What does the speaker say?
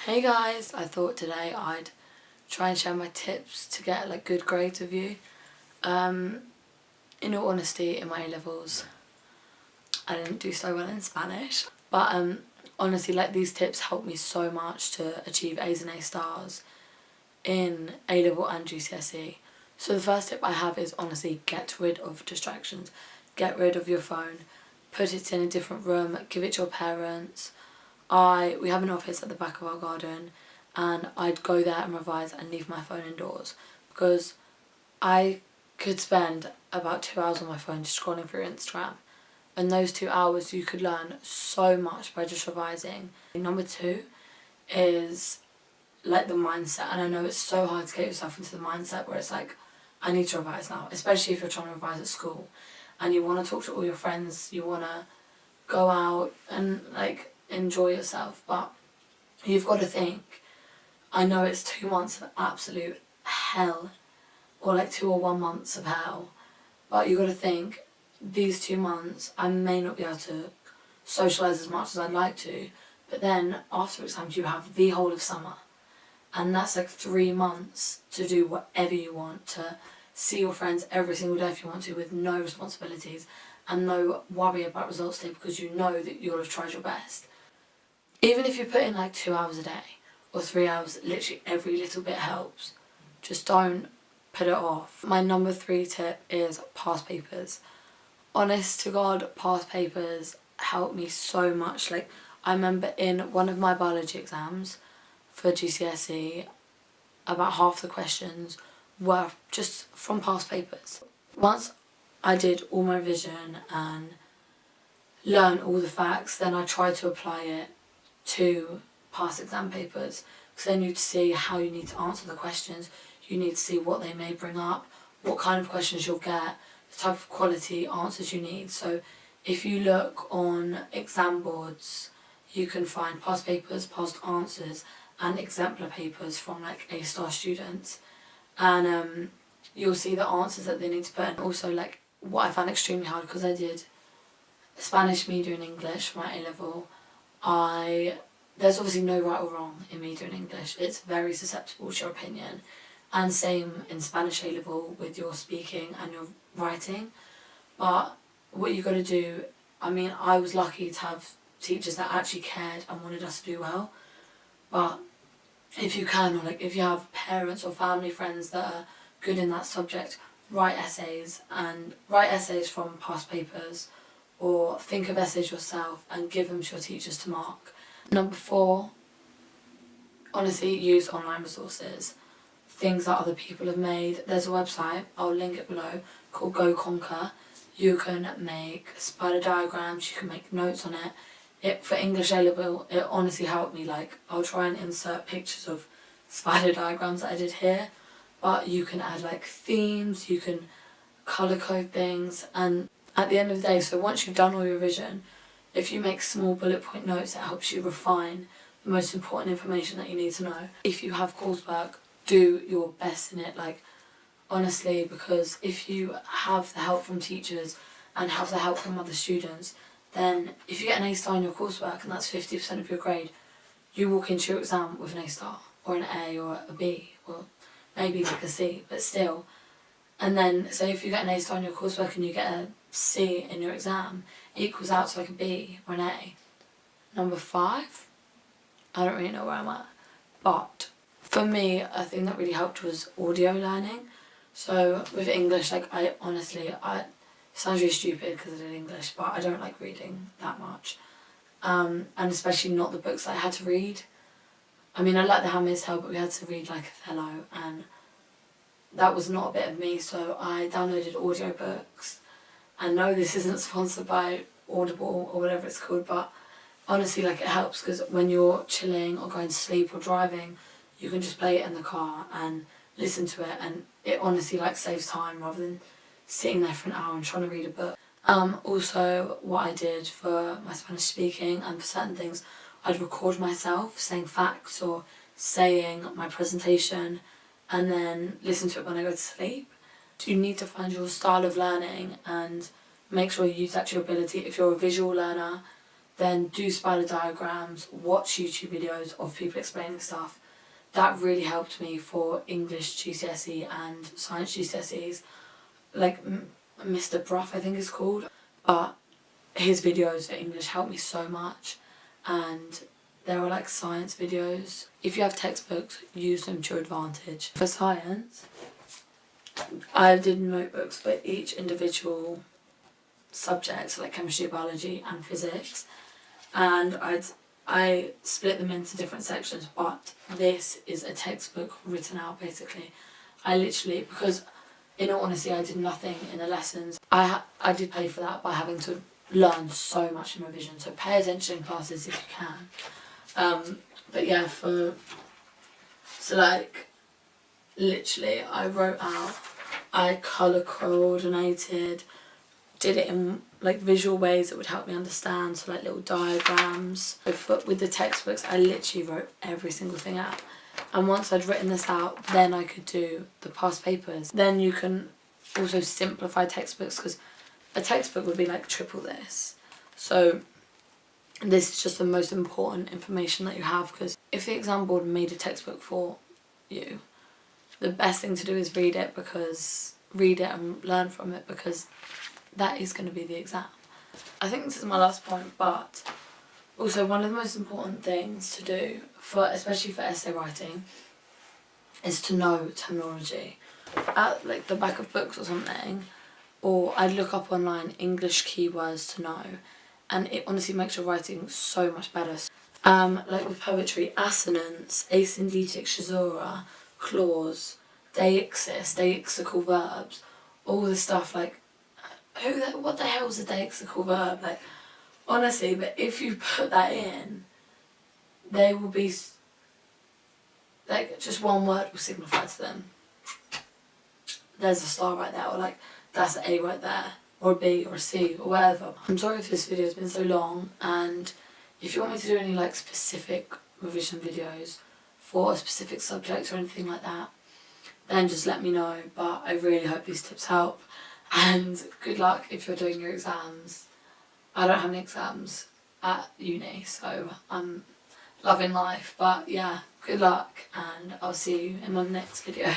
Hey guys, I thought today I'd try and share my tips to get like good grades with you. In all honesty, in my A-levels I didn't do so well in Spanish, but honestly, like, these tips helped me so much to achieve A's and A stars in A-level and GCSE. So the first tip I have is honestly get rid of distractions. Get rid of your phone, put it in a different room, give it to your parents. We have an office at the back of our garden, and I'd go there and revise and leave my phone indoors, because I could spend about 2 hours on my phone just scrolling through Instagram, and those 2 hours you could learn so much by just revising. Number 2 is like the mindset, and I know it's so hard to get yourself into the mindset where it's like, I need to revise now, especially if you're trying to revise at school and you want to talk to all your friends, you want to go out and like enjoy yourself, but you've got to think, I know it's 2 months of absolute hell, or like 2 or 1 months of hell, but you've got to think, these 2 months I may not be able to socialise as much as I'd like to, but then after exams you have the whole of summer, and that's like 3 months to do whatever you want, to see your friends every single day if you want to, with no responsibilities and no worry about results day, because you know that you'll have tried your best. Even if you put in like 2 hours a day or 3 hours, literally every little bit helps. Just don't put it off. My number 3 tip is past papers. Honest to God, past papers help me so much. Like, I remember in one of my biology exams for GCSE, about half the questions were just from past papers. Once I did all my revision and learned all the facts, then I tried to apply it to past exam papers, because then you'd see how you need to answer the questions, you need to see what they may bring up, what kind of questions you'll get, the type of quality answers you need. So if you look on exam boards, you can find past papers, past answers and exemplar papers from like A-star students, and you'll see the answers that they need to put in. Also, like, what I found extremely hard, because I did Spanish, media and English for my A-level, there's obviously no right or wrong in media and English. It's very susceptible to your opinion, and same in Spanish A-level with your speaking and your writing. But what you got to do, I mean, I was lucky to have teachers that actually cared and wanted us to do well, but if you can, or like if you have parents or family friends that are good in that subject, write essays from past papers, or think of essays yourself and give them to your teachers to mark. Number 4, honestly, use online resources, things that other people have made. There's a website, I'll link it below, called Conqr. You can make spider diagrams, you can make notes on it. For English A-level, it honestly helped me. Like, I'll try and insert pictures of spider diagrams that I did here, but you can add like themes, you can colour code things, and at the end of the day, so once you've done all your revision, if you make small bullet point notes, it helps you refine the most important information that you need to know. If you have coursework, do your best in it, like, honestly, because if you have the help from teachers and have the help from other students, then if you get an A star in your coursework and that's 50% of your grade, you walk into your exam with an A star, or an A, or a B, or maybe like a C, but still. And then, so if you get an A star in your coursework and you get a C in your exam, it equals out to like a B or an A. Number 5, I don't really know where I'm at, but for me, a thing that really helped was audio learning. So with English, like, I honestly, it sounds really stupid because I did English, but I don't like reading that much, and especially not the books that I had to read. I mean, I like The Handmaid's Tale, but we had to read like Othello, and that was not a bit of me, so I downloaded audiobooks. And no, this isn't sponsored by Audible or whatever it's called, but honestly, like, it helps, because when you're chilling or going to sleep or driving, you can just play it in the car and listen to it, and it honestly like saves time rather than sitting there for an hour and trying to read a book. Also, what I did for my Spanish speaking and for certain things, I'd record myself saying facts or saying my presentation, and then listen to it when I go to sleep. You need to find your style of learning and make sure you use that to your ability. If you're a visual learner, then do spider diagrams, watch YouTube videos of people explaining stuff. That really helped me for English GCSE and Science GCSEs. Like Mr. Bruff, I think it's called. But his videos for English helped me so much, and there were like science videos. If you have textbooks, use them to your advantage. For science, I did notebooks for each individual subject, so like chemistry, biology and physics, and I split them into different sections, but this is a textbook written out basically. I literally, because in all honesty I did nothing in the lessons. I did pay for that by having to learn so much in revision, so pay attention in classes if you can. But yeah, so like literally I wrote out, I colour coordinated, did it in like visual ways that would help me understand, so like little diagrams. With the textbooks I literally wrote every single thing out, and once I'd written this out then I could do the past papers. Then you can also simplify textbooks, because a textbook would be like triple this, so this is just the most important information that you have, because if the exam board made a textbook for you, the best thing to do is read it and learn from it, because that is going to be the exam. I think this is my last point, but also one of the most important things to do, especially for essay writing, is to know terminology. At like the back of books or something, or I'd look up online English keywords to know, and it honestly makes your writing so much better. Like with poetry, assonance, asyndetic caesura, clause, deixis, deixical verbs, all this stuff, like what the hell is a deixical verb? Like honestly, but if you put that in, they will be like, just one word will signify to them. There's a star right there, or like that's an A right there, or a B or a C or whatever. I'm sorry if this video has been so long, and if you want me to do any like specific revision videos for a specific subject or anything like that, then just let me know. But I really hope these tips help, and good luck if you're doing your exams. I don't have any exams at uni, so I'm loving life, but yeah, good luck, and I'll see you in my next video.